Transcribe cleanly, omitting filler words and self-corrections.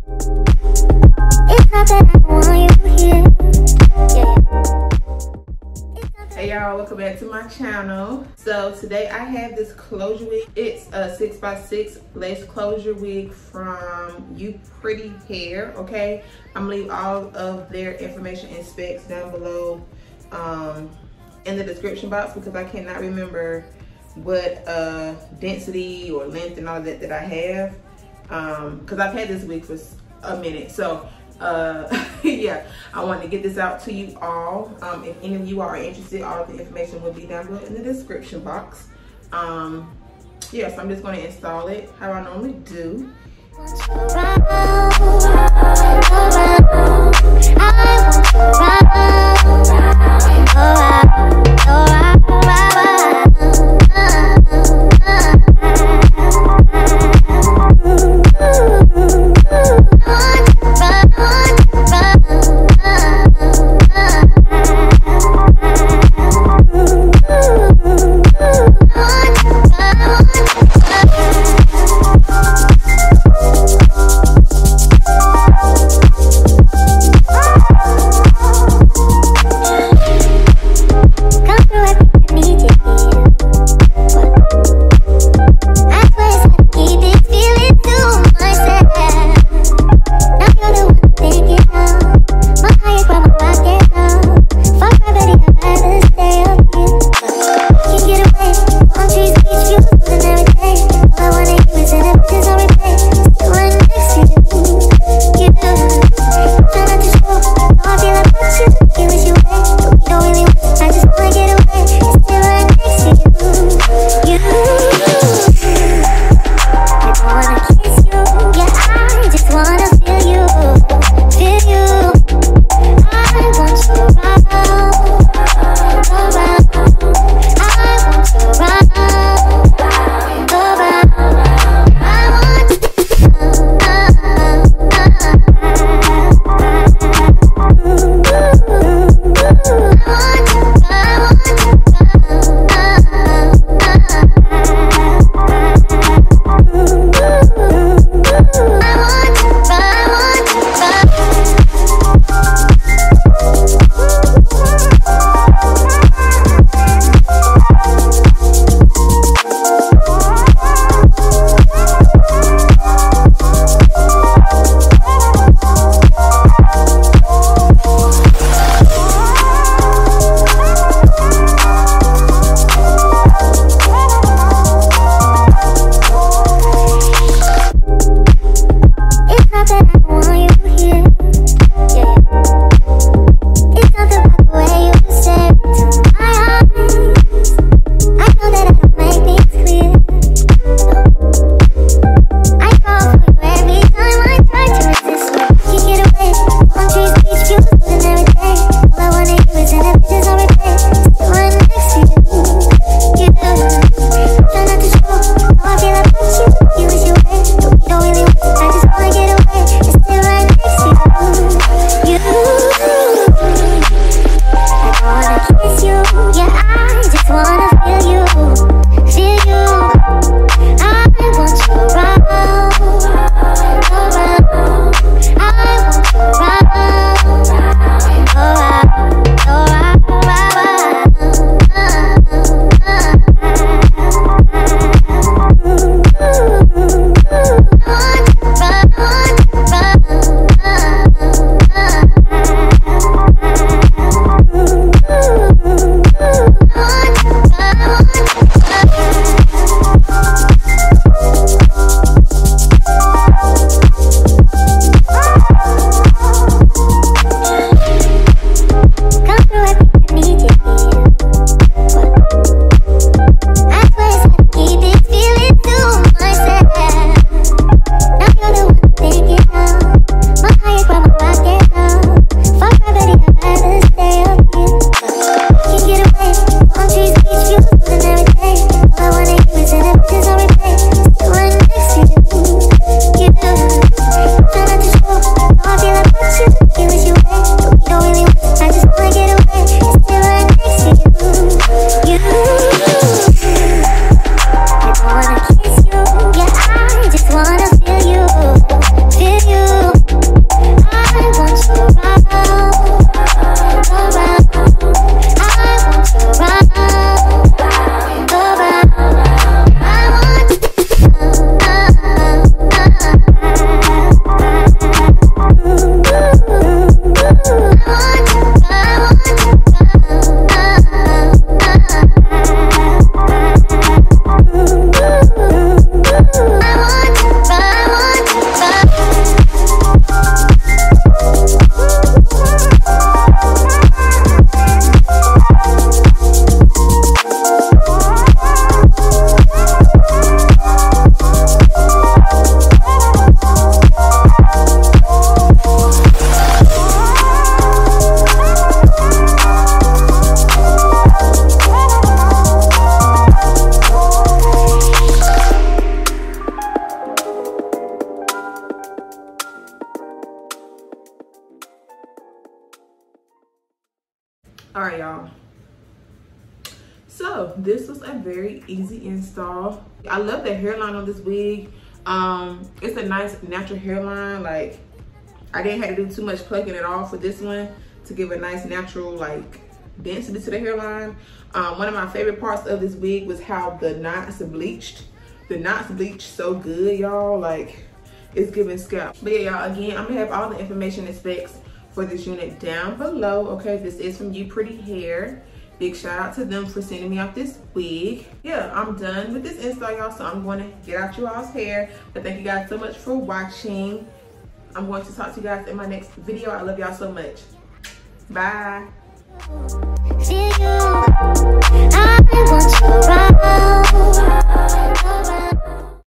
Hey y'all, welcome back to my channel. So today I have this closure wig. It's a 6x6 lace closure wig from Upretty hair. Okay, I'm gonna leave all of their information and specs down below in the description box, because I cannot remember what density or length and all of that I have, because I've had this wig for a minute. So yeah, I want to get this out to you all. If any of you are interested, all of the information will be down below in the description box. Yeah, so I'm just going to install it how I normally do. I just wanna get away. All right, y'all. So this was a very easy install. I love the hairline on this wig. It's a nice natural hairline. Like, I didn't have to do too much plucking at all for this one to give a nice natural like density to the hairline. One of my favorite parts of this wig was how the knots bleached. The knots bleached so good, y'all. Like, it's giving scalp. But yeah, y'all, again, I'm gonna have all the information and specs for this unit down below. Okay, this is from Upretty Hair. Big shout out to them for sending me out this wig. Yeah, I'm done with this install, y'all, so I'm going to get out you all's hair. But thank you guys so much for watching. I'm going to talk to you guys in my next video. I love y'all so much. Bye. See you. I want you around.